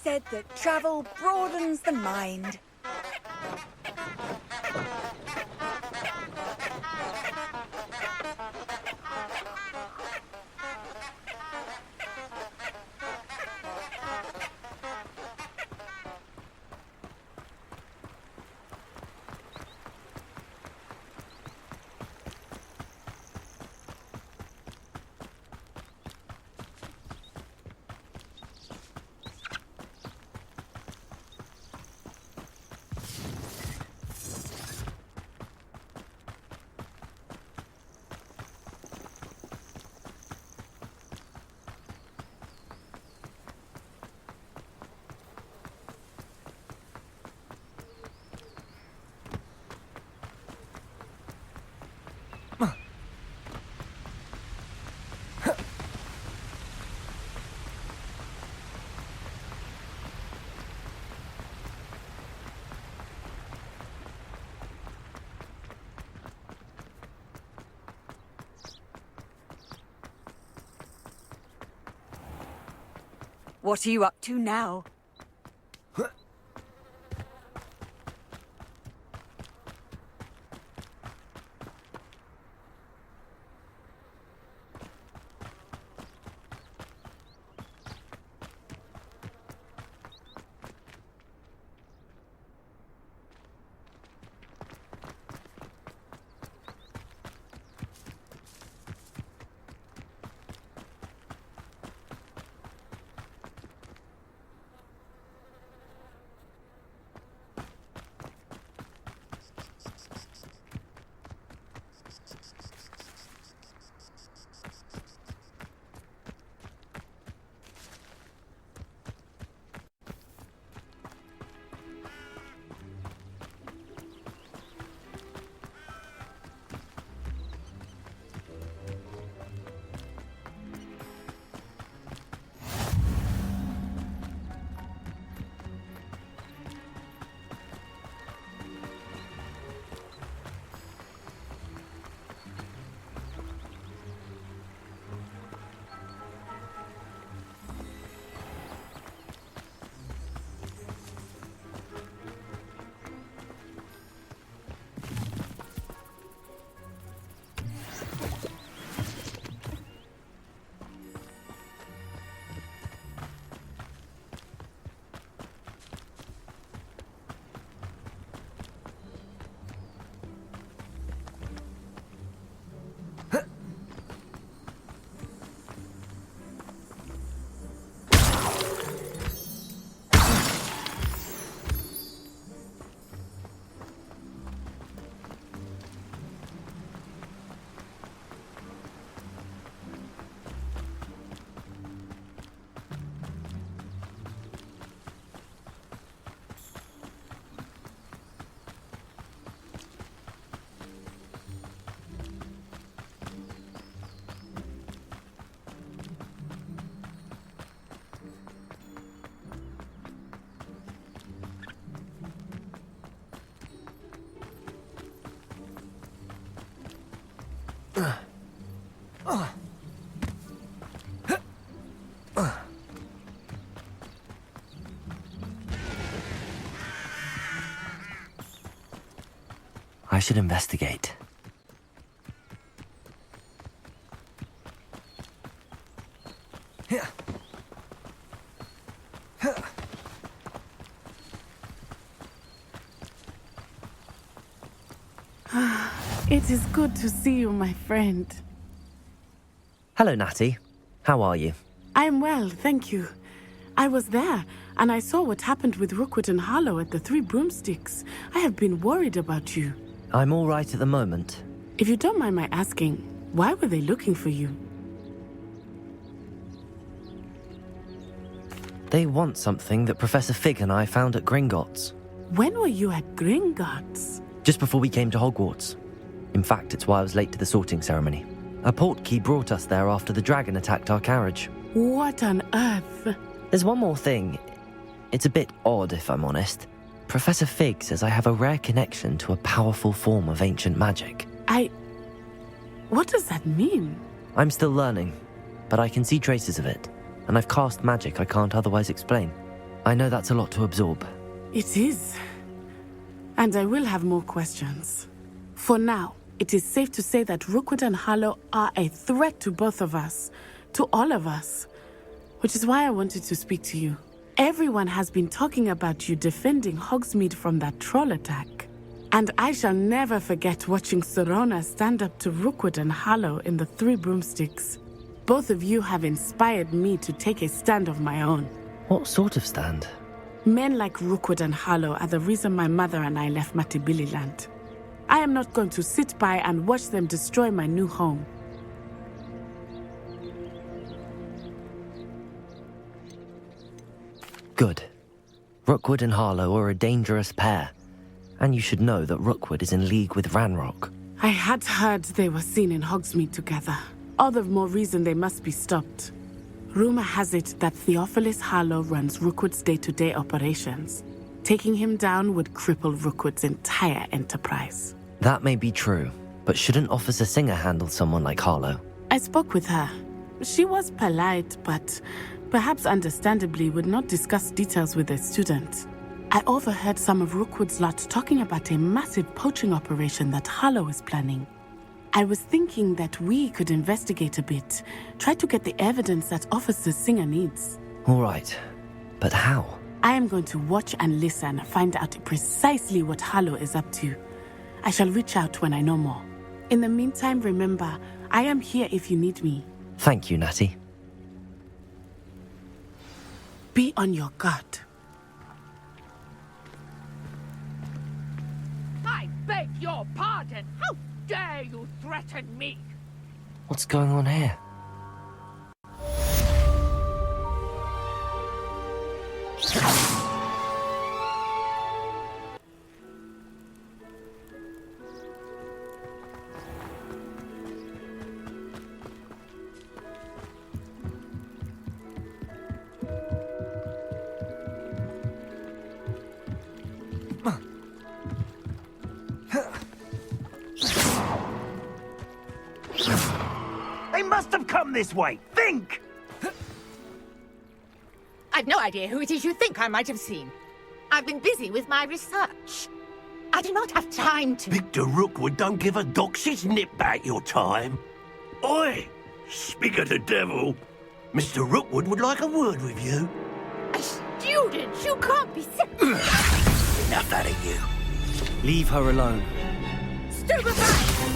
said that travel broadens the mind. What are you up to now? I should investigate. It is good to see you, my friend. Hello, Natty. How are you? I am well, thank you. I was there, and I saw what happened with Rookwood and Harlow at the Three Broomsticks. I have been worried about you. I'm all right at the moment. If you don't mind my asking, why were they looking for you? They want something that Professor Fig and I found at Gringotts. When were you at Gringotts? Just before we came to Hogwarts. In fact, it's why I was late to the sorting ceremony. A portkey brought us there after the dragon attacked our carriage. What on earth? There's one more thing. It's a bit odd, if I'm honest. Professor Fig says I have a rare connection to a powerful form of ancient magic. What does that mean? I'm still learning, but I can see traces of it, and I've cast magic I can't otherwise explain. I know that's a lot to absorb. It is. And I will have more questions. For now, it is safe to say that Rookwood and Harlow are a threat to both of us. To all of us. Which is why I wanted to speak to you. Everyone has been talking about you defending Hogsmeade from that troll attack. And I shall never forget watching Serona stand up to Rookwood and Harlow in the Three Broomsticks. Both of you have inspired me to take a stand of my own. What sort of stand? Men like Rookwood and Harlow are the reason my mother and I left Matibili land. I am not going to sit by and watch them destroy my new home. Good. Rookwood and Harlow are a dangerous pair. And you should know that Rookwood is in league with Ranrock. I had heard they were seen in Hogsmeade together. All the more reason they must be stopped. Rumor has it that Theophilus Harlow runs Rookwood's day-to-day operations. Taking him down would cripple Rookwood's entire enterprise. That may be true, but shouldn't Officer Singer handle someone like Harlow? I spoke with her. She was polite, but perhaps understandably would not discuss details with a student. I overheard some of Rookwood's lot talking about a massive poaching operation that Harlow is planning. I was thinking that we could investigate a bit, try to get the evidence that Officer Singer needs. All right, but how? I am going to watch and listen, find out precisely what Harlow is up to. I shall reach out when I know more. In the meantime, remember, I am here if you need me. Thank you, Natty. Be on your guard. I beg your pardon! How dare you threaten me? What's going on here? They must have come this way. Think! I've no idea who it is you think I might have seen. I've been busy with my research. I do not have time to... Victor Rookwood don't give a doxy's nip back your time. Oi! Speak of the devil. Mr. Rookwood would like a word with you. A student? You can't be sick. Enough out of you. Leave her alone. Stupefy!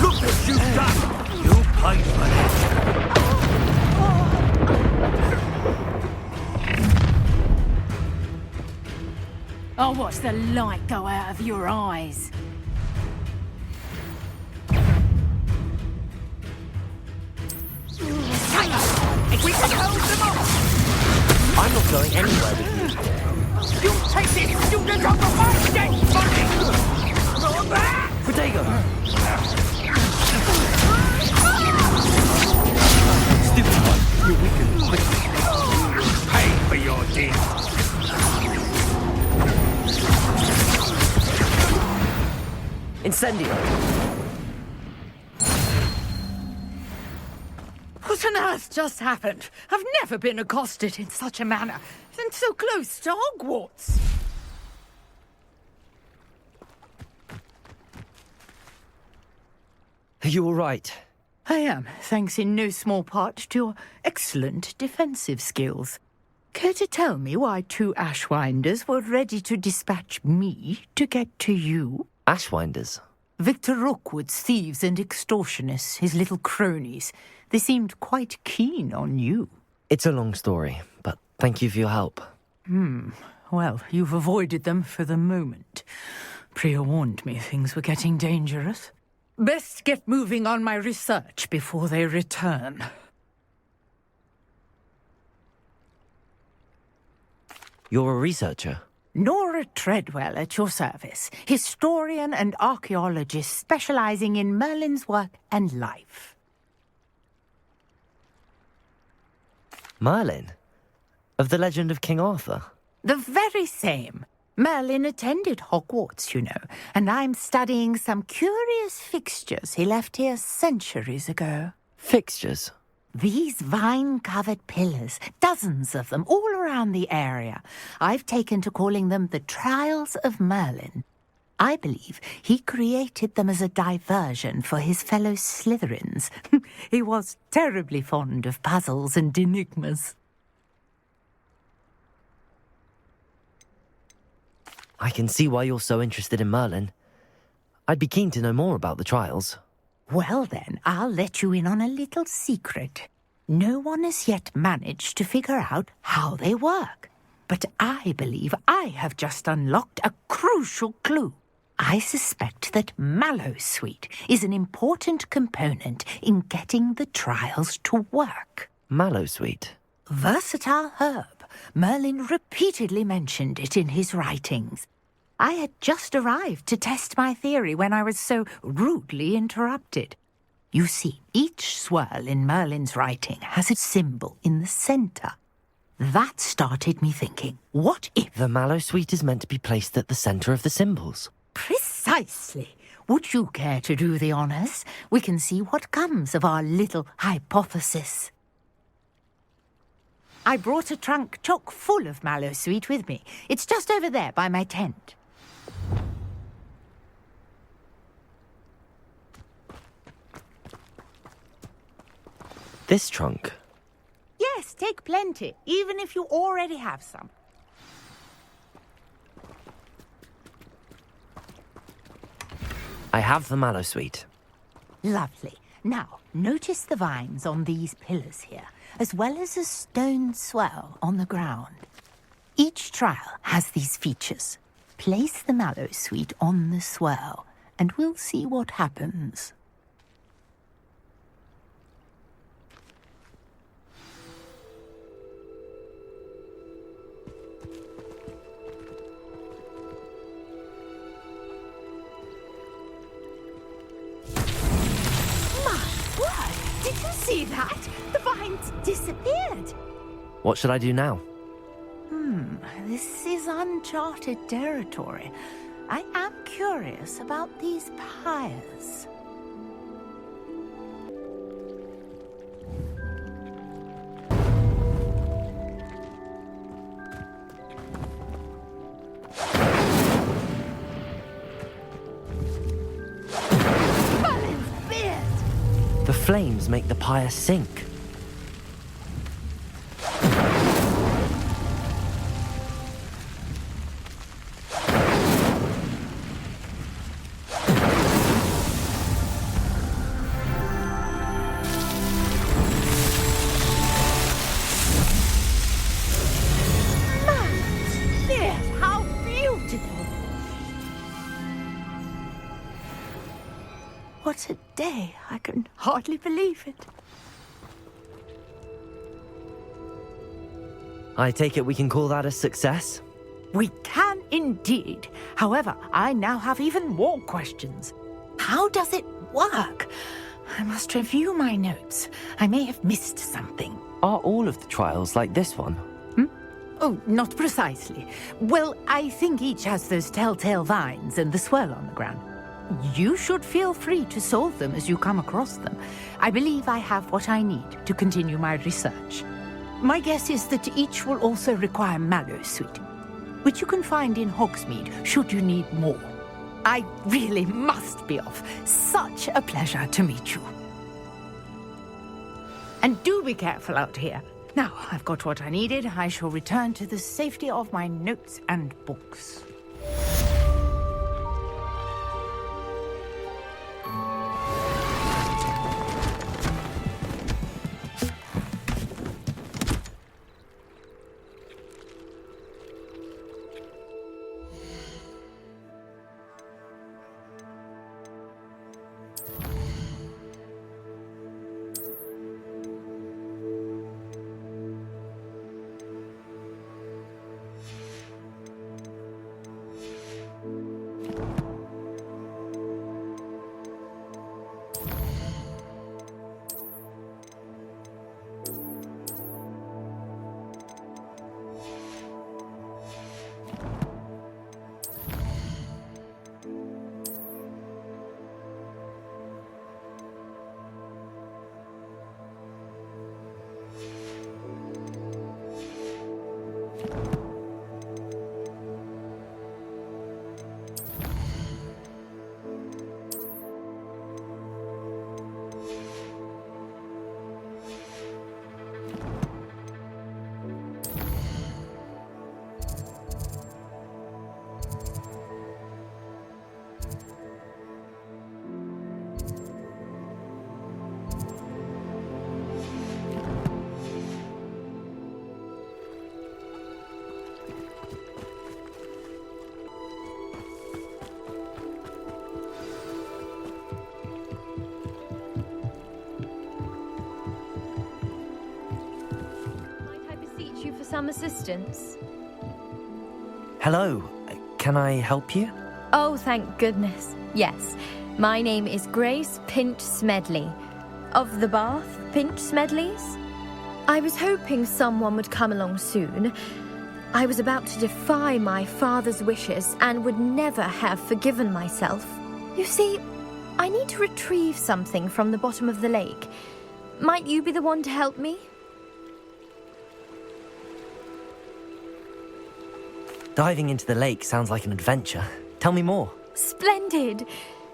Look what you've done! You'll pay for this. I'll watch the light go out of your eyes. If we can hold them off! I'm not going anywhere with you. You take this student over my dead body! Diagon! Stupid one, you weaken quickly. Pay for your deeds. Incendio! What on earth just happened? I've never been accosted in such a manner, and so close to Hogwarts. Are you all right? I am, thanks in no small part to your excellent defensive skills. Care to tell me why two Ashwinders were ready to dispatch me to get to you? Ashwinders? Victor Rookwood's thieves and extortionists, his little cronies. They seemed quite keen on you. It's a long story, but thank you for your help. Well, you've avoided them for the moment. Priya warned me things were getting dangerous. Best get moving on my research before they return. You're a researcher? Nora Treadwell at your service, historian and archaeologist specializing in Merlin's work and life. Merlin? Of the legend of King Arthur? The very same. Merlin attended Hogwarts, you know, and I'm studying some curious fixtures he left here centuries ago. Fixtures? These vine-covered pillars, dozens of them, all around the area. I've taken to calling them the Trials of Merlin. I believe he created them as a diversion for his fellow Slytherins. He was terribly fond of puzzles and enigmas. I can see why you're so interested in Merlin. I'd be keen to know more about the trials. Well then, I'll let you in on a little secret. No one has yet managed to figure out how they work. But I believe I have just unlocked a crucial clue. I suspect that Mallowsweet is an important component in getting the trials to work. Mallowsweet? Versatile herb. Merlin repeatedly mentioned it in his writings. I had just arrived to test my theory when I was so rudely interrupted. You see, each swirl in Merlin's writing has a symbol in the centre. That started me thinking, what if... The Mallowsweet is meant to be placed at the centre of the symbols. Precisely. Would you care to do the honours? We can see what comes of our little hypothesis. I brought a trunk chock full of Mallowsweet with me. It's just over there by my tent. This trunk? Yes, take plenty, even if you already have some. I have the Mallowsweet. Lovely. Now, notice the vines on these pillars here, as well as a stone swell on the ground. Each trial has these features. Place the Mallowsweet on the swell, and we'll see what happens. Did you see that? The vines disappeared. What should I do now? This is uncharted territory. I am curious about these pyres. Merlin's beard! The flames make the pyre sink. What a day! I can hardly believe it. I take it we can call that a success? We can indeed. However, I now have even more questions. How does it work? I must review my notes. I may have missed something. Are all of the trials like this one? Oh, not precisely. Well, I think each has those telltale vines and the swirl on the ground. You should feel free to solve them as you come across them. I believe I have what I need to continue my research. My guess is that each will also require Mallowsweet, which you can find in Hogsmeade should you need more. I really must be off. Such a pleasure to meet you. And do be careful out here. Now, I've got what I needed. I shall return to the safety of my notes and books. Some assistance? Hello, can I help you? Oh, thank goodness. Yes. My name is Grace Pinch Smedley. Of the Bath Pinch Smedleys? I was hoping someone would come along soon. I was about to defy my father's wishes and would never have forgiven myself. You see, I need to retrieve something from the bottom of the lake. Might you be the one to help me? Diving into the lake sounds like an adventure. Tell me more. Splendid!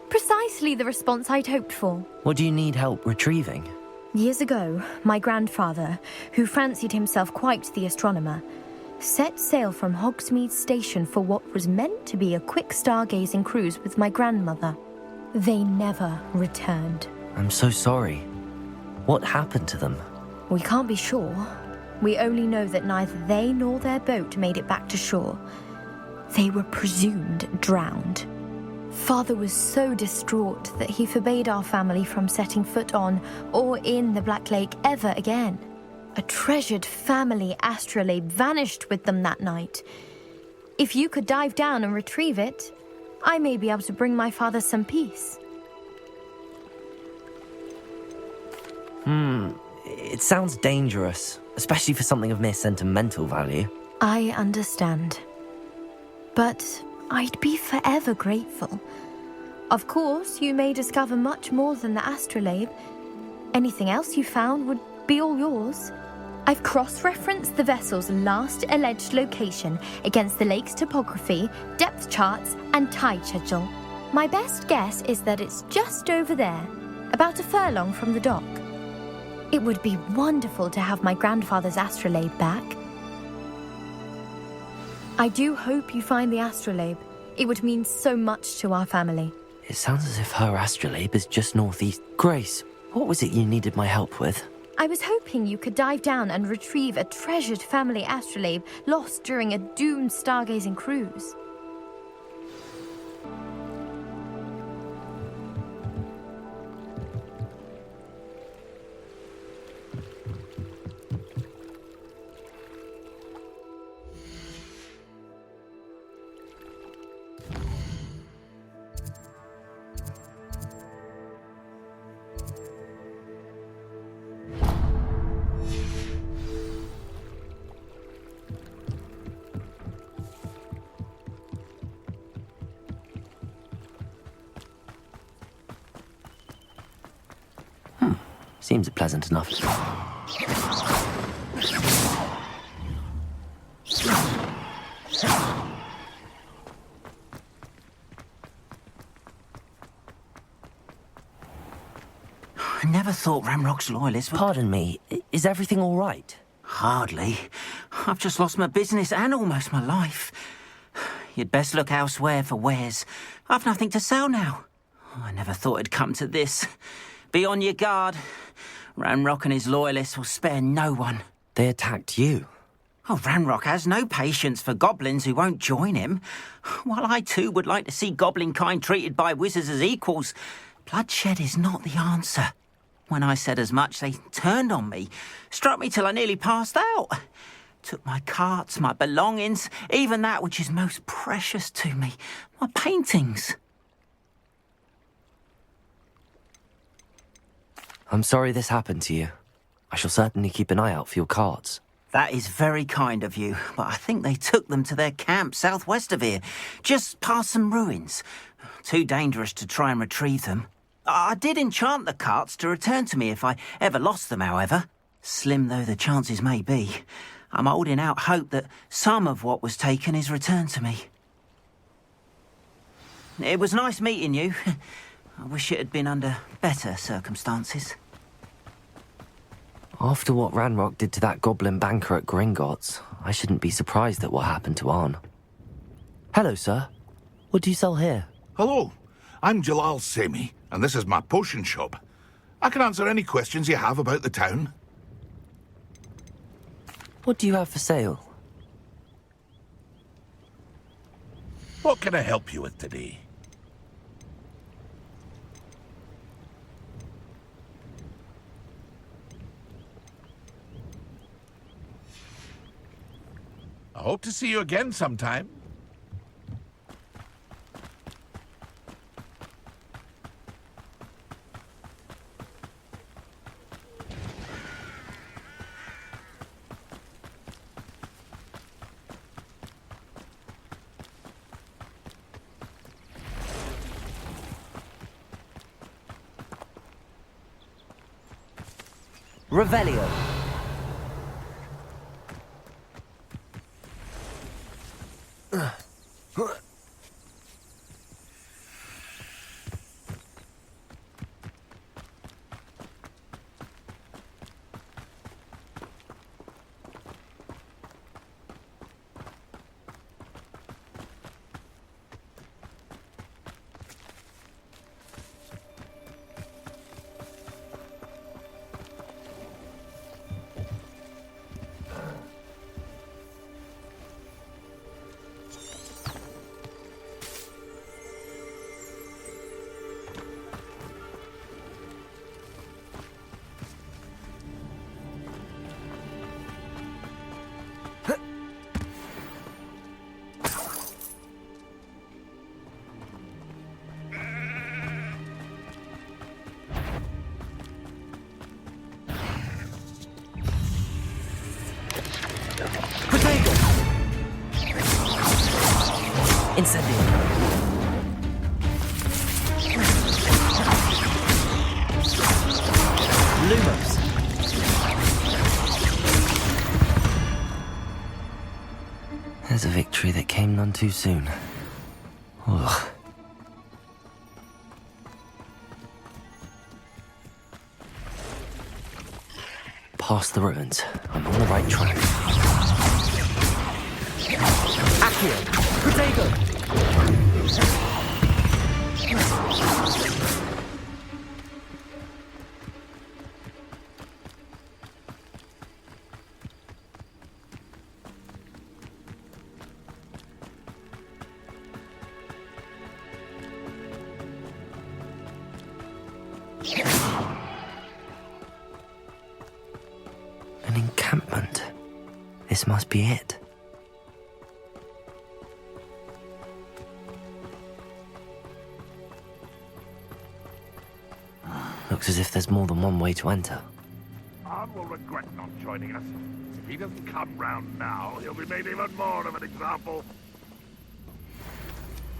Precisely the response I'd hoped for. What do you need help retrieving? Years ago, my grandfather, who fancied himself quite the astronomer, set sail from Hogsmeade station for what was meant to be a quick stargazing cruise with my grandmother. They never returned. I'm so sorry. What happened to them? We can't be sure. We only know that neither they nor their boat made it back to shore. They were presumed drowned. Father was so distraught that he forbade our family from setting foot on or in the Black Lake ever again. A treasured family astrolabe vanished with them that night. If you could dive down and retrieve it, I may be able to bring my father some peace. It sounds dangerous, especially for something of mere sentimental value. I understand. But I'd be forever grateful. Of course, you may discover much more than the astrolabe. Anything else you found would be all yours. I've cross-referenced the vessel's last alleged location against the lake's topography, depth charts, and tide schedule. My best guess is that it's just over there, about a furlong from the dock. It would be wonderful to have my grandfather's astrolabe back. I do hope you find the astrolabe. It would mean so much to our family. It sounds as if her astrolabe is just northeast. Grace, what was it you needed my help with? I was hoping you could dive down and retrieve a treasured family astrolabe lost during a doomed stargazing cruise. Seems pleasant enough. I never thought Ramrock's loyalists would... Pardon me, is everything all right? Hardly. I've just lost my business and almost my life. You'd best look elsewhere for wares. I've nothing to sell now. I never thought it'd come to this. Be on your guard. Ramrock and his loyalists will spare no one. They attacked you. Oh, Ramrock has no patience for goblins who won't join him. While I too would like to see goblin kind treated by wizards as equals, bloodshed is not the answer. When I said as much, they turned on me, struck me till I nearly passed out. Took my carts, my belongings, even that which is most precious to me, my paintings. I'm sorry this happened to you. I shall certainly keep an eye out for your cards. That is very kind of you, but I think they took them to their camp southwest of here, just past some ruins. Too dangerous to try and retrieve them. I did enchant the carts to return to me if I ever lost them, however. Slim though the chances may be, I'm holding out hope that some of what was taken is returned to me. It was nice meeting you. I wish it had been under better circumstances. After what Ranrock did to that goblin banker at Gringotts, I shouldn't be surprised at what happened to Arn. Hello, sir. What do you sell here? Hello, I'm Jalal Semi, and this is my potion shop. I can answer any questions you have about the town. What do you have for sale? What can I help you with today? I hope to see you again sometime. Revelio. Incendio. Lumos. There's a victory that came none too soon. Ugh. Past the ruins. I'm on the right track. Accio! Protego! An encampment. This must be it. Looks as if there's more than one way to enter. Arn will regret not joining us. If he doesn't come round now, he'll be made even more of an example.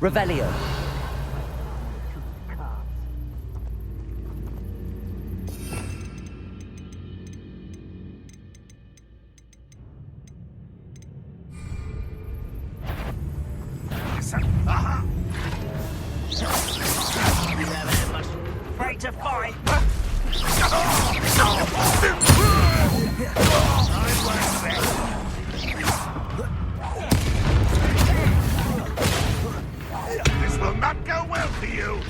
Revelio. Ready to fight? This will not go well for you.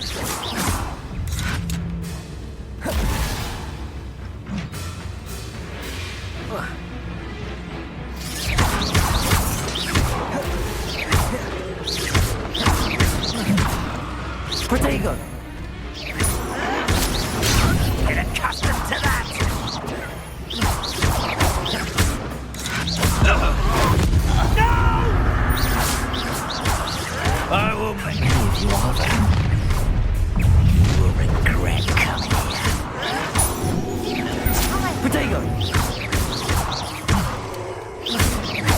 Protego! Get accustomed to that! I will make Many of you are there. you will regret coming here. Protego!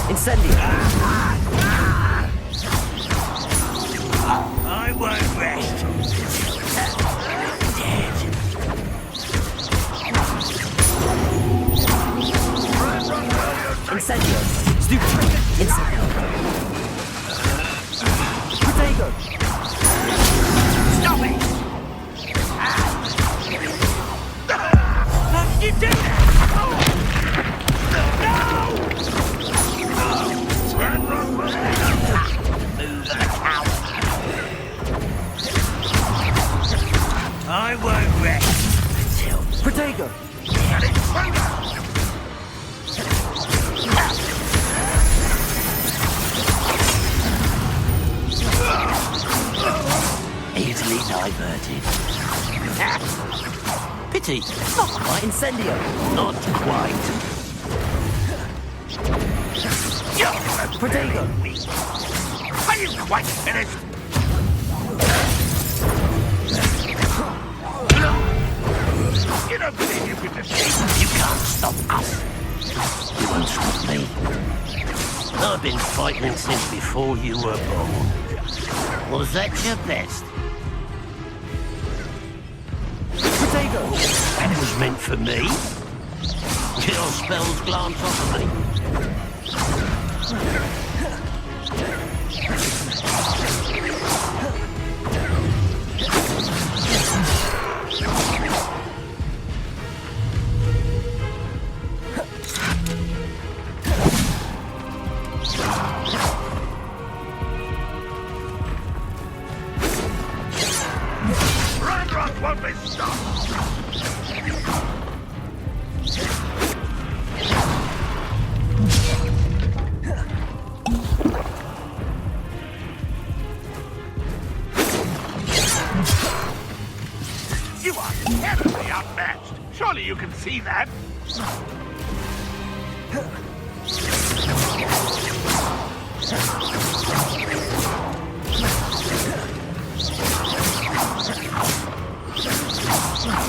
Incendio! I won't rest diverted. Pity, not quite. Incendio! Not quite. Protego! Are you quite finished? You don't believe you can defeat? You can't stop us. You won't stop me. I've been fighting since before you were born. Was that your best? Protego! That was meant for me. Your spells glance off of me. Run, won't be stopped! You are terribly outmatched. Surely you can see that.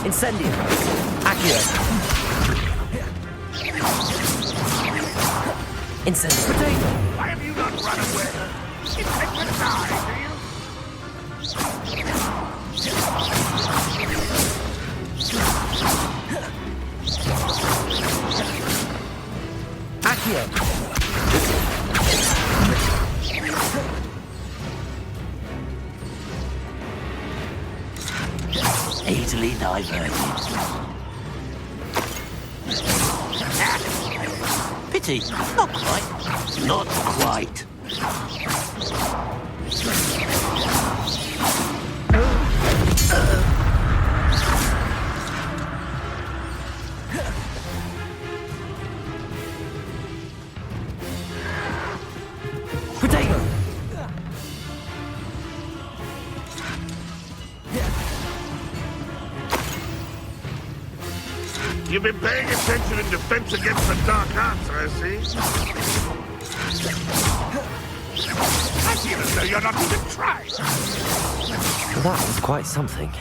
Incendio! Accio! Incendio! Protego! Why have you not run away? You think to die, do you? Accio! Easily diverted. Pity, not quite. Not quite. Protego! You've been paying attention in defense against the dark arts, I see. I feel as though you're not even trying. That was quite something.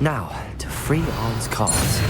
Now, to free Arn's cards.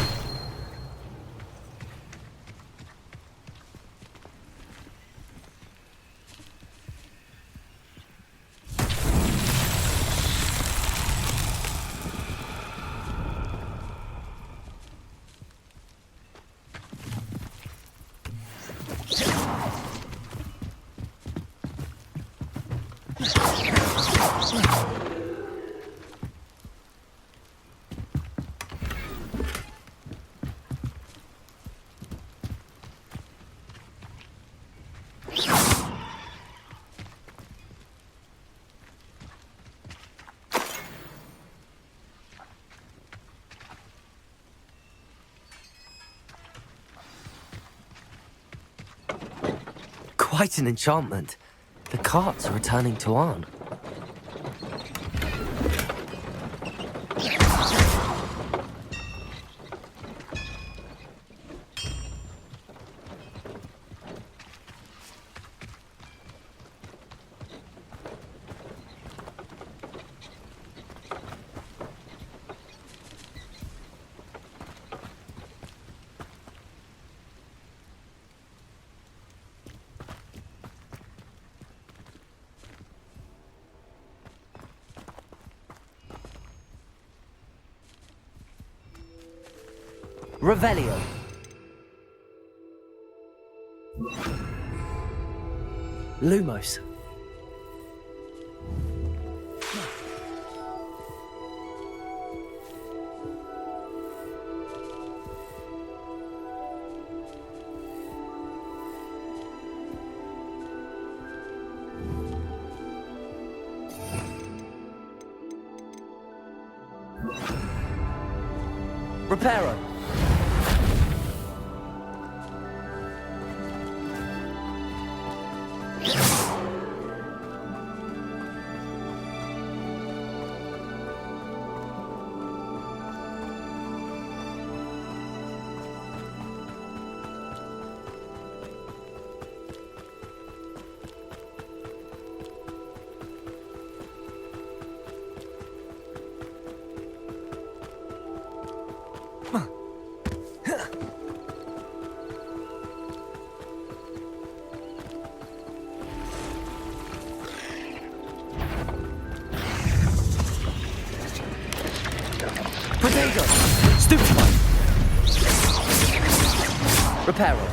Quite an enchantment. The carts are returning to Arn. Revelio. Lumos. Reparo. peril.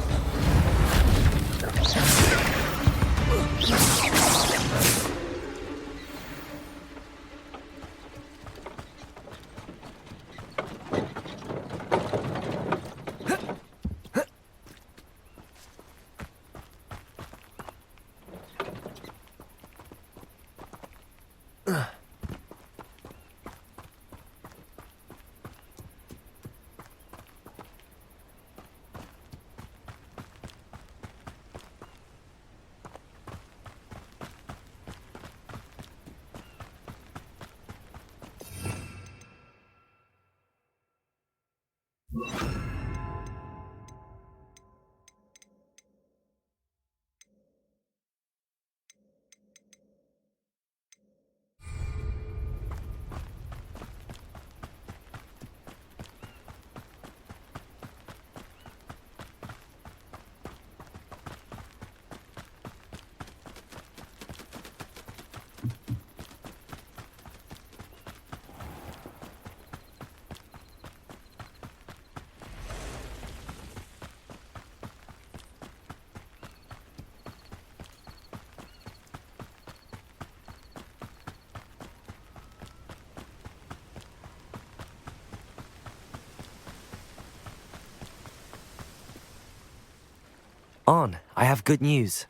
On, I have good news.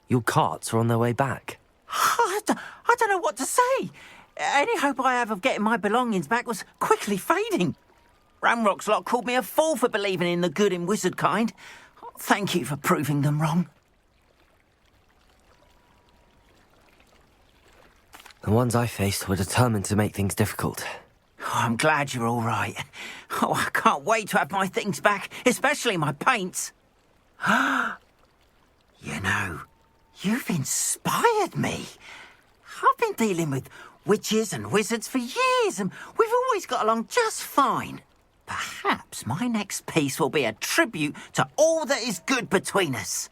Your carts are on their way back. I don't know what to say. Any hope I have of getting my belongings back was quickly fading. Ramrock's lot called me a fool for believing in the good in wizard kind. Thank you for proving them wrong. The ones I faced were determined to make things difficult. Oh, I'm glad you're all right. Oh, I can't wait to have my things back, especially my paints. You know, you've inspired me. I've been dealing with witches and wizards for years, and we've always got along just fine. Perhaps my next piece will be a tribute to all that is good between us.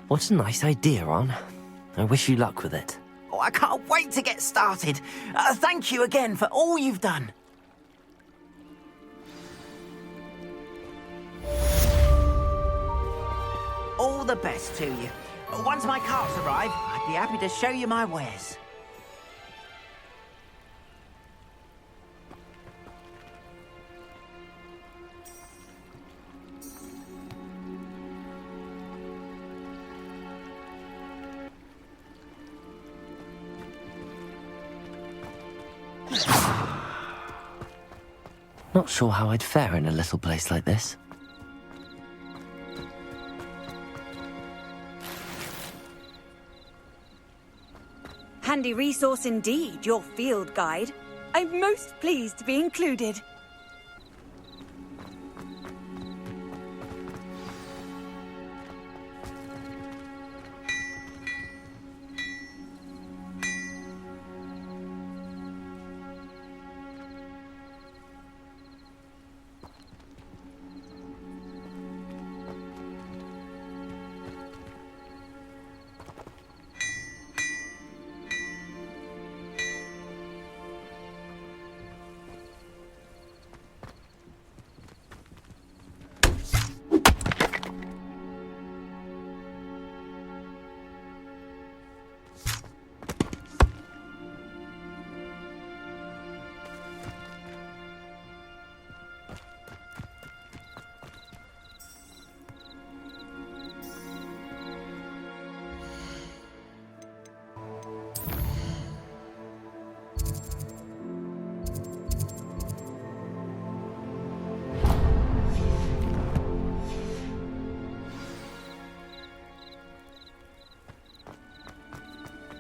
What a nice idea, On. I wish you luck with it. Oh, I can't wait to get started. Thank you again for all you've done. All the best to you. Once my carts arrive, I'd be happy to show you my wares. Not sure how I'd fare in a little place like this. Handy resource indeed, your field guide. I'm most pleased to be included.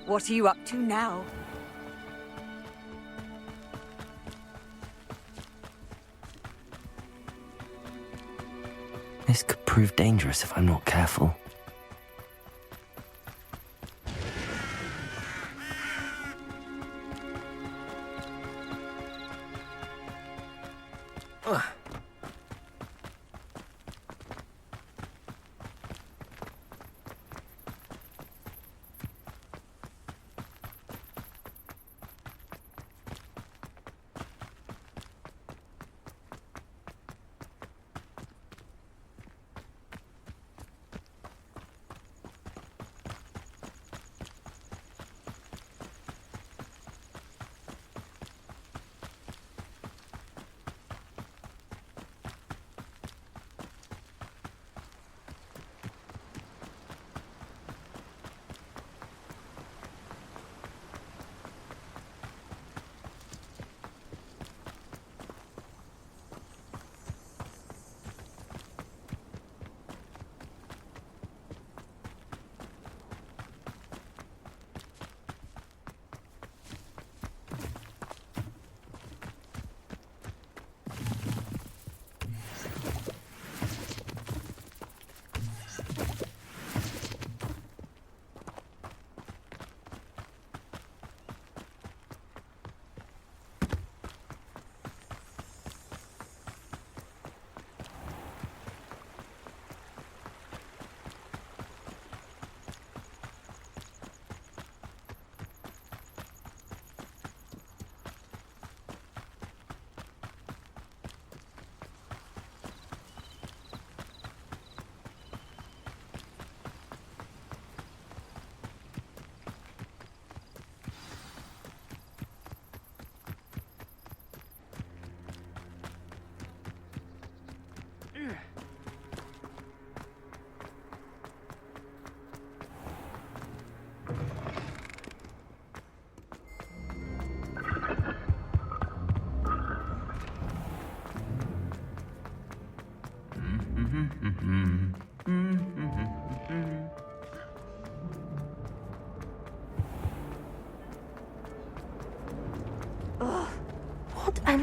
What are you up to now? This could prove dangerous if I'm not careful.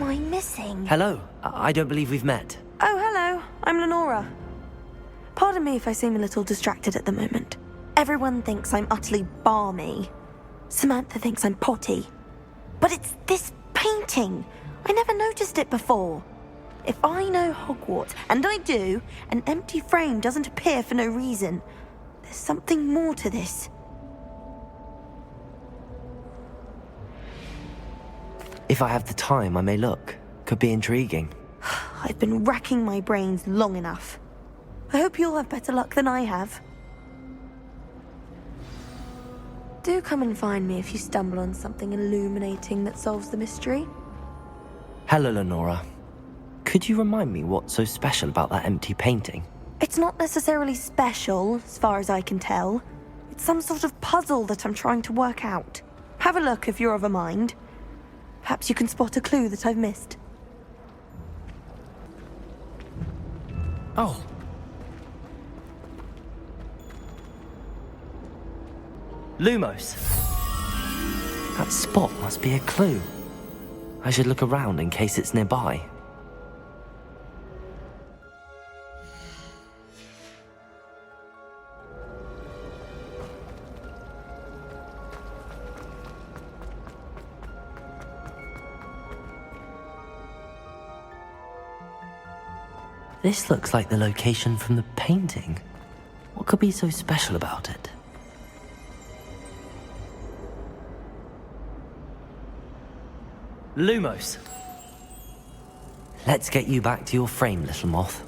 am I missing? Hello. I don't believe we've met. Oh, hello. I'm Lenora. Pardon me if I seem a little distracted at the moment. Everyone thinks I'm utterly balmy. Samantha thinks I'm potty. But it's this painting. I never noticed it before. If I know Hogwarts, and I do, an empty frame doesn't appear for no reason. There's something more to this. If I have the time, I may look. Could be intriguing. I've been racking my brains long enough. I hope you'll have better luck than I have. Do come and find me if you stumble on something illuminating that solves the mystery. Hello, Lenora. Could you remind me what's so special about that empty painting? It's not necessarily special, as far as I can tell. It's some sort of puzzle that I'm trying to work out. Have a look if you're of a mind. Perhaps you can spot a clue that I've missed. Oh. Lumos. That spot must be a clue. I should look around in case it's nearby. This looks like the location from the painting. What could be so special about it? Lumos. Let's get you back to your frame, little moth.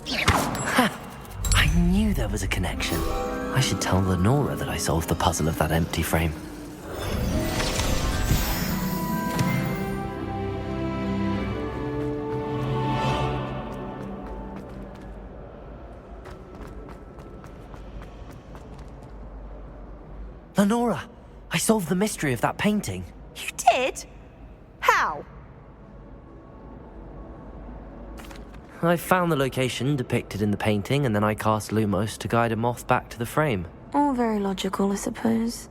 Ha! I knew there was a connection. I should tell Lenora that I solved the puzzle of that empty frame. Lenora, I solved the mystery of that painting. You did? How? I found the location depicted in the painting, and then I cast Lumos to guide a moth back to the frame. All very logical, I suppose.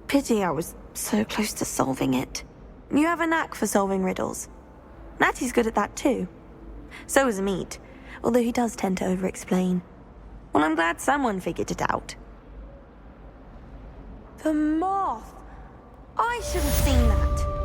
Pity I was so close to solving it. You have a knack for solving riddles. Natty's good at that too. So is Meat, although he does tend to over-explain. Well, I'm glad someone figured it out. The moth! I should have seen that.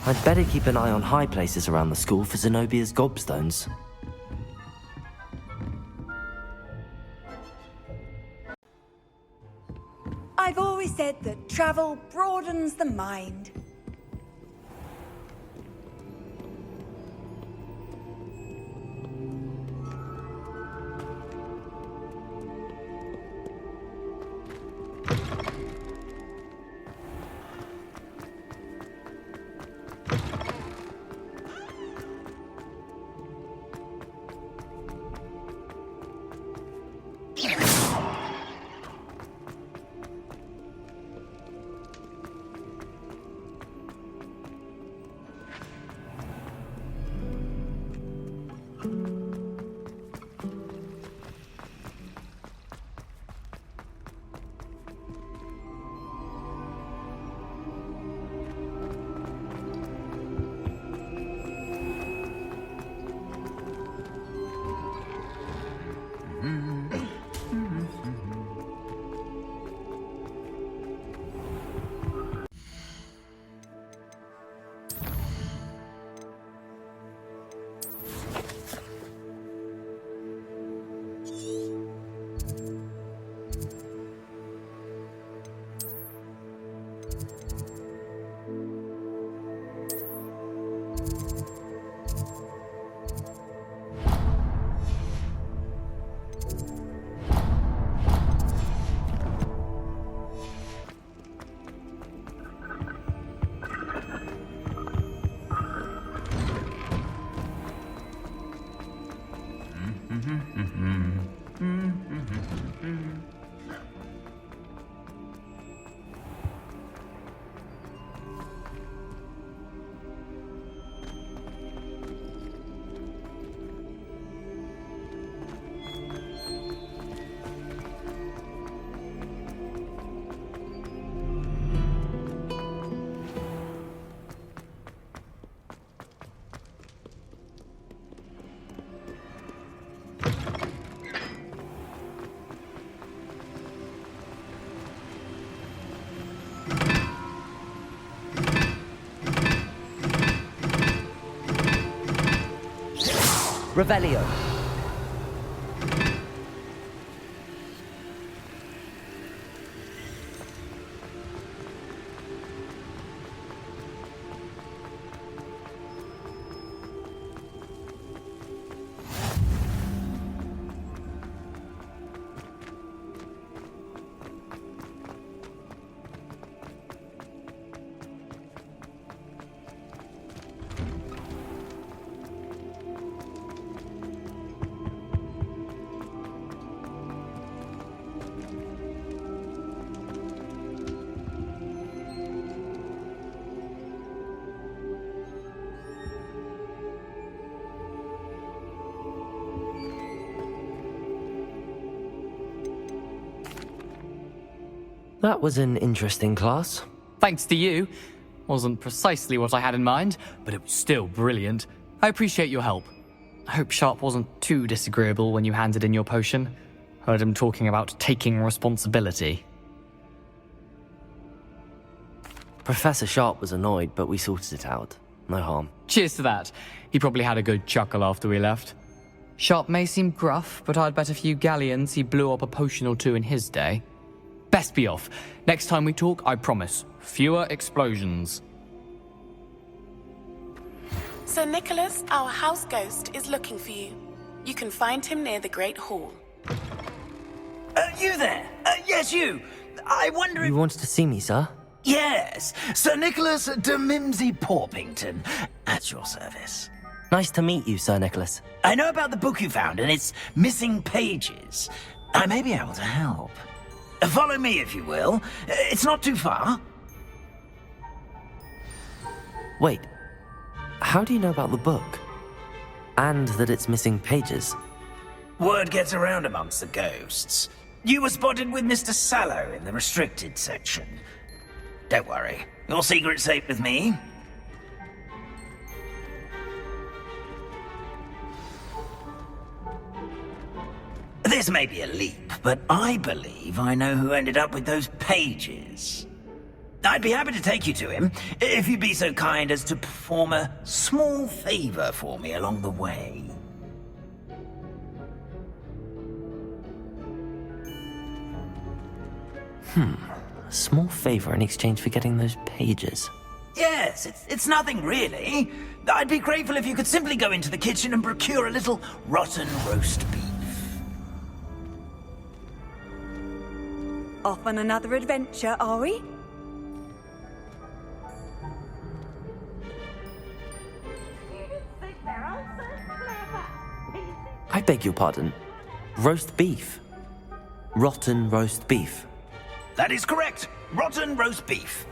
I'd better keep an eye on high places around the school for Zenobia's gobstones. I've always said that travel broadens the mind. Revelio. That was an interesting class. Thanks to you. Wasn't precisely what I had in mind, but it was still brilliant. I appreciate your help. I hope Sharp wasn't too disagreeable when you handed in your potion. Heard him talking about taking responsibility. Professor Sharp was annoyed, but we sorted it out. No harm. Cheers to that. He probably had a good chuckle after we left. Sharp may seem gruff, but I'd bet a few galleons he blew up a potion or two in his day. Best be off. Next time we talk, I promise, fewer explosions. Sir Nicholas, our house ghost, is looking for you. You can find him near the Great Hall. You there? Yes, you. I wonder if... You wanted to see me, sir? Yes, Sir Nicholas de Mimsy Porpington, at your service. Nice to meet you, Sir Nicholas. I know about the book you found and its missing pages. I may be able to help. Follow me, if you will. It's not too far. Wait, how do you know about the book? And that it's missing pages? Word gets around amongst the ghosts. You were spotted with Mr. Sallow in the restricted section. Don't worry, your secret's safe with me. This may be a leap, but I believe I know who ended up with those pages. I'd be happy to take you to him, if you'd be so kind as to perform a small favor for me along the way. A small favor in exchange for getting those pages. Yes, it's nothing really. I'd be grateful if you could simply go into the kitchen and procure a little rotten roast beef. Off on another adventure, are we? I beg your pardon. Roast beef. Rotten roast beef. That is correct. Rotten roast beef.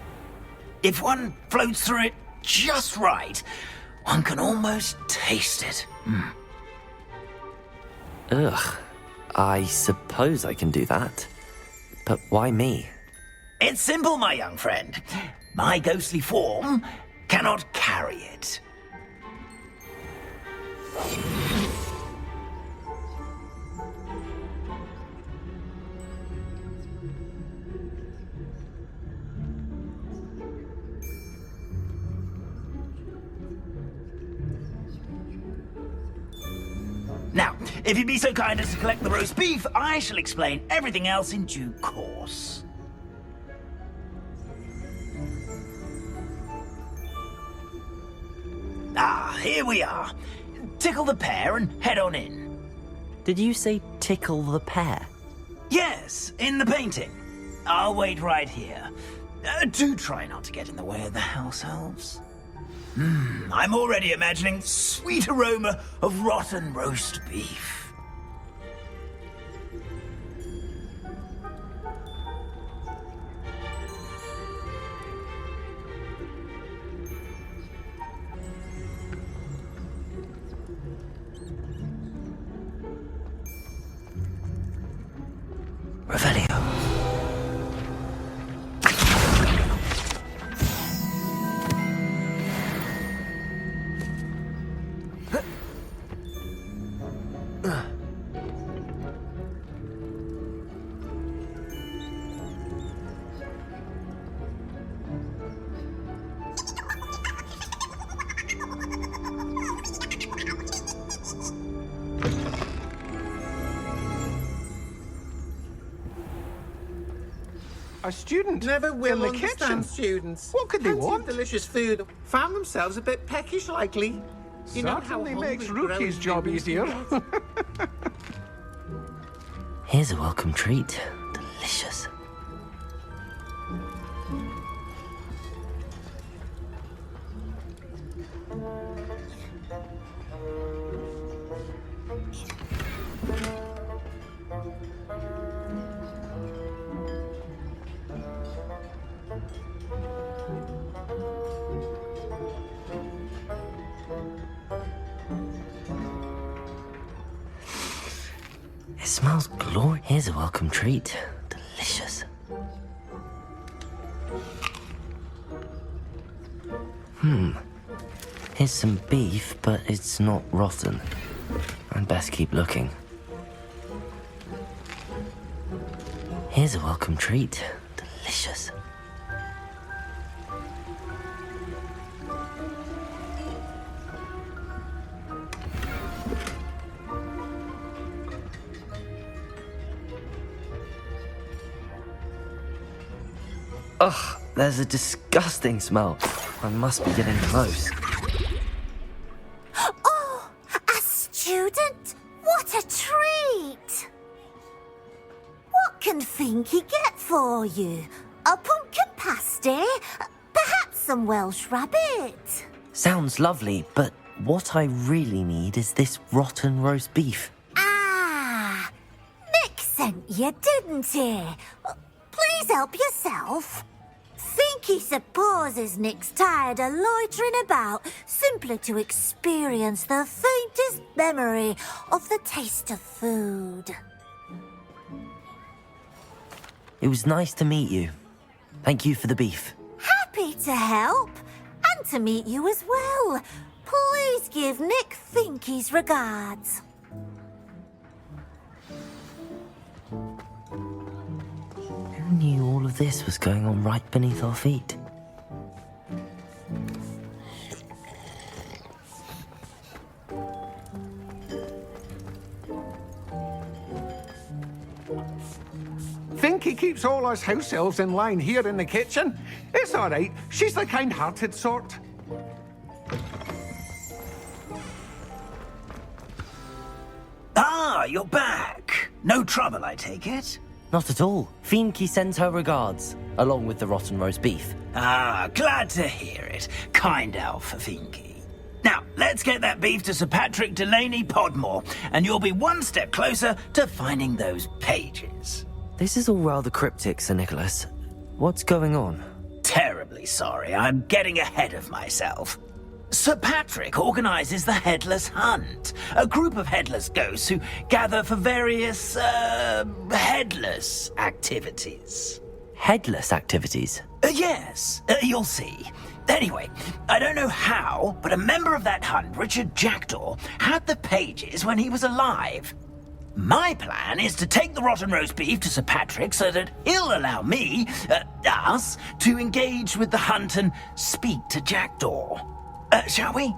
If one floats through it just right, one can almost taste it. Ugh. I suppose I can do that. But why me? It's simple, my young friend. My ghostly form cannot carry it. Now, if you'd be so kind as to collect the roast beef, I shall explain everything else in due course. Ah, here we are. Tickle the pear and head on in. Did you say tickle the pear? Yes, in the painting. I'll wait right here. Do try not to get in the way of the house elves. I'm already imagining sweet aroma of rotten roast beef. Revelio. A student Never will in the understand kitchen. students. What could they Plenty of want? delicious food. Found themselves a bit peckish, likely. You know how Certainly hungry makes grown Rookie's job humans easier. can get. Here's a welcome treat. Delicious. It smells glorious. Here's a welcome treat. Delicious. Here's some beef, but it's not rotten. I'd best keep looking. Here's a welcome treat. Delicious. Ugh, there's a disgusting smell. I must be getting close. Oh, a student? What a treat! What can Finky get for you? A pumpkin pasty? Perhaps some Welsh rabbit? Sounds lovely, but what I really need is this rotten roast beef. Ah, Nick sent you, didn't he? Please help yourself. Finky supposes Nick's tired of loitering about simply to experience the faintest memory of the taste of food. It was nice to meet you. Thank you for the beef. Happy to help, and to meet you as well. Please give Nick Finky's regards. knew all of this was going on right beneath our feet? Finky keeps all us house elves in line here in the kitchen. It's all right. She's the kind-hearted sort. Ah, you're back. No trouble, I take it? Not at all. Finky sends her regards, along with the rotten roast beef. Ah, glad to hear it. Kind elf for Finky. Now, let's get that beef to Sir Patrick Delaney Podmore, and you'll be one step closer to finding those pages. This is all rather cryptic, Sir Nicholas. What's going on? Terribly sorry, I'm getting ahead of myself. Sir Patrick organises the Headless Hunt, a group of headless ghosts who gather for various, headless activities. Headless activities? Yes, you'll see. Anyway, I don't know how, but a member of that hunt, Richard Jackdaw, had the pages when he was alive. My plan is to take the rotten roast beef to Sir Patrick so that he'll allow me, us, to engage with the hunt and speak to Jackdaw. Shall we?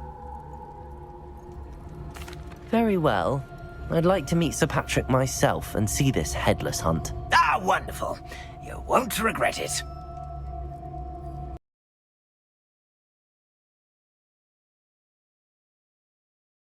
Very well. I'd like to meet Sir Patrick myself and see this headless hunt. Ah, wonderful. You won't regret it.